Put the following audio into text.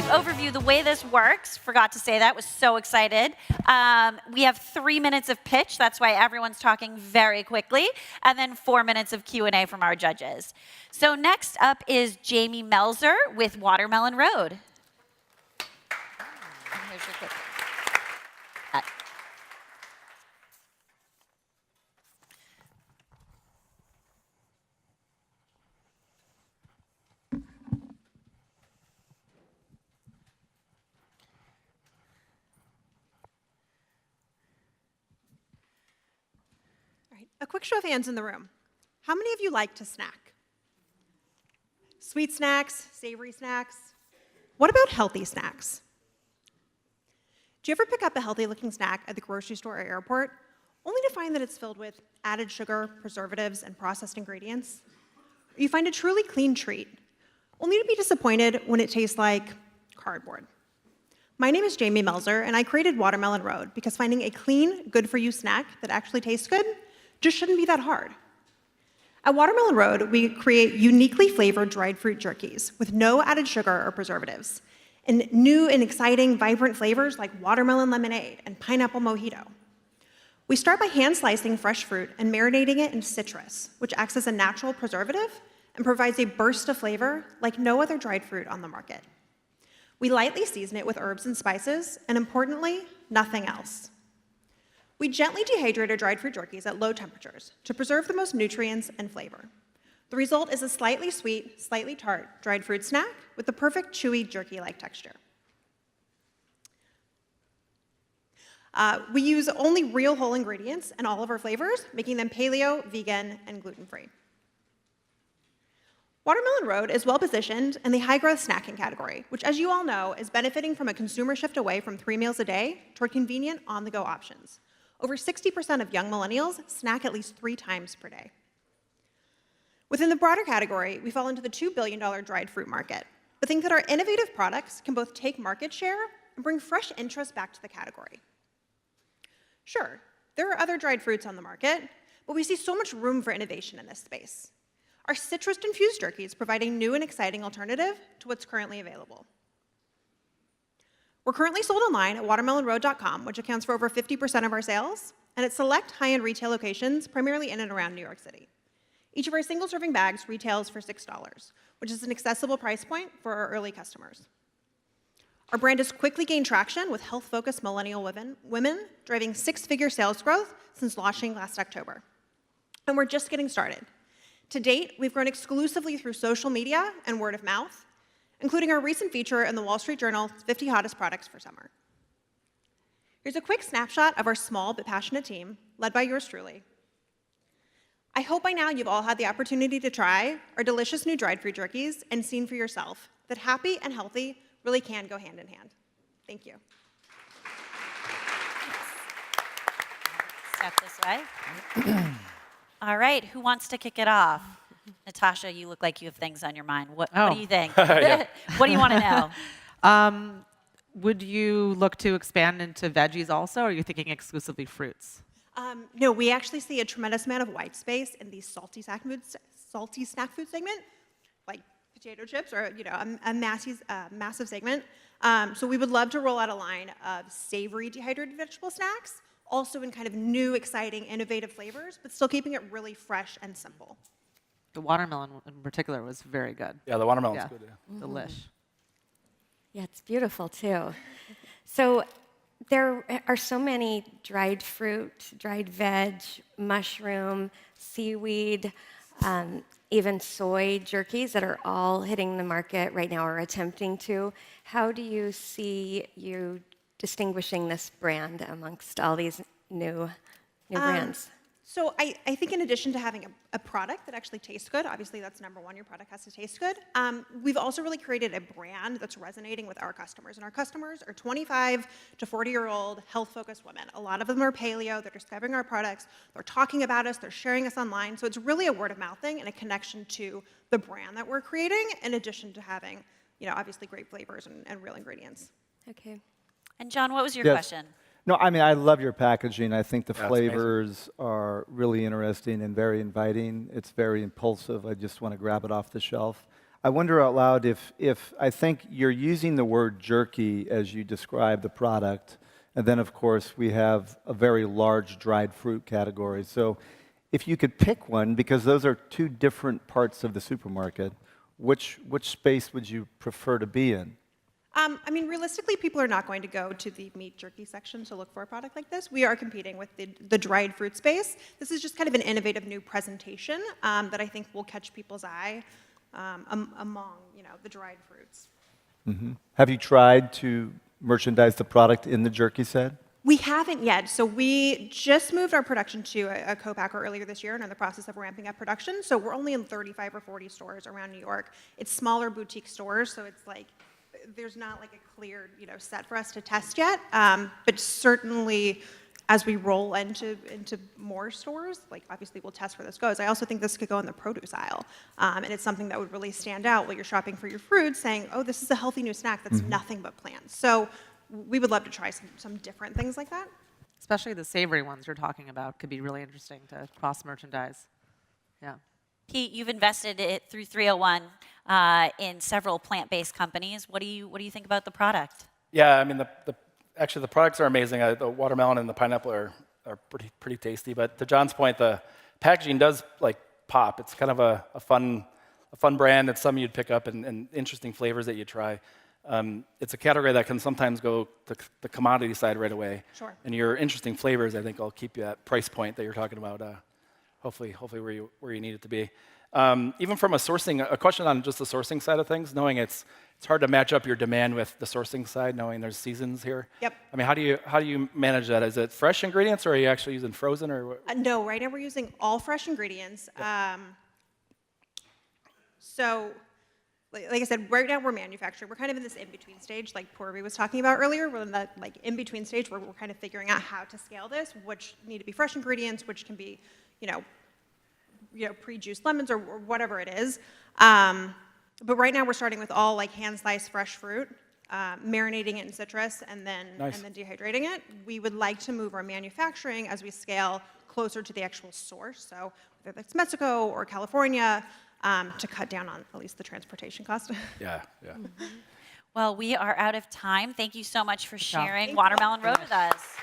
overview, the way this works, forgot to say that, was so excited. We have 3 minutes of pitch, that's why everyone's talking very quickly, and then 4 minutes of Q&A from our judges. So next up is Jamie Melzer with Watermelon Road. Here's your clip. A quick show of hands in the room. How many of you like to snack? Sweet snacks, savory snacks? What about healthy snacks? Do you ever pick up a healthy-looking snack at the grocery store or airport, only to find that it's filled with added sugar, preservatives, and processed ingredients? Or you find a truly clean treat, only to be disappointed when it tastes like cardboard? My name is Jamie Melzer, and I created Watermelon Road because finding a clean, good-for-you snack that actually tastes good just shouldn't be that hard. At Watermelon Road, we create uniquely flavored dried fruit jerkies with no added sugar or preservatives, and new and exciting, vibrant flavors like watermelon lemonade and pineapple mojito. We start by hand-slicing fresh fruit and marinating it in citrus, which acts as a natural preservative and provides a burst of flavor like no other dried fruit on the market. We lightly season it with herbs and spices, and importantly, nothing else. We gently dehydrate our dried fruit jerkies at low temperatures to preserve the most nutrients and flavor. The result is a slightly sweet, slightly tart dried fruit snack with the perfect chewy jerky-like texture. We use only real whole ingredients in all of our flavors, making them paleo, vegan, and gluten-free. Watermelon Road is well-positioned in the high-growth snacking category, which, as you all know, is benefiting from a consumer shift away from 3 meals a day toward convenient on-the-go options. Over 60% of young millennials snack at least 3 times per day. Within the broader category, we fall into the $2 billion dried fruit market, but think that our innovative products can both take market share and bring fresh interest back to the category. Sure, there are other dried fruits on the market, but we see so much room for innovation in this space. Our citrus-infused jerkies provide a new and exciting alternative to what's currently available. We're currently sold online at watermelonroad.com, which accounts for over 50% of our sales, and at select high-end retail locations, primarily in and around New York City. Each of our single-serving bags retails for $6, which is an accessible price point for our early customers. Our brand has quickly gained traction with health-focused millennial women driving 6-figure sales growth since launching last October. And we're just getting started. To date, we've grown exclusively through social media and word of mouth, including our recent feature in the Wall Street Journal's 50 Hottest Products for Summer. Here's a quick snapshot of our small but passionate team, led by yours truly. I hope by now you've all had the opportunity to try our delicious new dried fruit jerkies and seen for yourself that happy and healthy really can go hand in hand. Thank you. Step this way. All right, who wants to kick it off? Natasha, you look like you have things on your mind. What do you think? What do you want to know? Would you look to expand into veggies also, or are you thinking exclusively fruits? No, we actually see a tremendous amount of white space in the salty snack food segment, like potato chips, or a massive segment. So we would love to roll out a line of savory dehydrated vegetable snacks, also in kind of new, exciting, innovative flavors, but still keeping it really fresh and simple. The watermelon in particular was very good. Yeah, the watermelon's good. Yeah. Delish. Yeah, it's beautiful too. So there are so many dried fruit, dried veg, mushroom, seaweed, even soy jerkies that are all hitting the market right now or attempting to. How do you see you distinguishing this brand amongst all these new brands? So I think in addition to having a product that actually tastes good, obviously that's number one, your product has to taste good, we've also really created a brand that's resonating with our customers. And our customers are 25 to 40-year-old health-focused women. A lot of them are paleo, they're discovering our products, they're talking about us, they're sharing us online. So it's really a word-of-mouth thing and a connection to the brand that we're creating, in addition to having, obviously great flavors and real ingredients. Okay. And John, what was your question? No, I mean, I love your packaging. I think the That's flavors are really interesting and very inviting. It's very impulsive. I just want to grab it off the shelf. I wonder out loud if I think you're using the word jerky as you describe the product, and then of course we have a very large dried fruit category. So if you could pick one, because those are two different parts of the supermarket, which space would you prefer to be in? I mean, realistically, people are not going to go to the meat jerky section to look for a product like this. We are competing with the dried fruit space. This is just kind of an innovative new presentation that I think will catch people's eye among, the dried fruits. Have you tried to merchandise the product in the jerky set? We haven't yet. So we just moved our production to a co-packer earlier this year and are in the process of ramping up production. So we're only in 35 or 40 stores around New York. It's smaller boutique stores, so it's like there's not like a clear, set for us to test yet. But certainly, as we roll into more stores, like obviously we'll test where this goes. I also think this could go in the produce aisle, and it's something that would really stand out while you're shopping for your fruit, saying, "Oh, this is a healthy new snack that's nothing but plants." So we would love to try some different things like that. Especially the savory ones you're talking about could be really interesting to cross-merchandise. Yeah. Pete, you've invested it through 301 in several plant-based companies. What do you think about the product? Yeah, I mean, actually the products are amazing. The watermelon and the pineapple are pretty tasty. But to John's point, the packaging does like pop. It's kind of a fun brand. It's something you'd pick up and interesting flavors that you try. It's a category that can sometimes go to the commodity side right away. Sure. And your interesting flavors, I think, will keep you at price point that you're talking about. Hopefully where you need it to be. Even from a question on just the sourcing side of things, knowing it's hard to match up your demand with the sourcing side, knowing there's seasons here. Yep. I mean, how do you manage that? Is it fresh ingredients, or are you actually using frozen, or what? No, right now we're using all fresh ingredients. Yep. So, like I said, right now we're manufacturing. We're kind of in this in-between stage, like Purvi was talking about earlier. We're in that in-between stage where we're kind of figuring out how to scale this, which need to be fresh ingredients, which can be, pre-juiced lemons or whatever it is. But right now we're starting with all hand-sliced fresh fruit, marinating it in citrus, and then dehydrating it. We would like to move our manufacturing as we scale closer to the actual source. So whether that's Mexico or California, to cut down on at least the transportation cost. Yeah. Well, we are out of time. Thank you so much for sharing Thank you. Watermelon Road with us.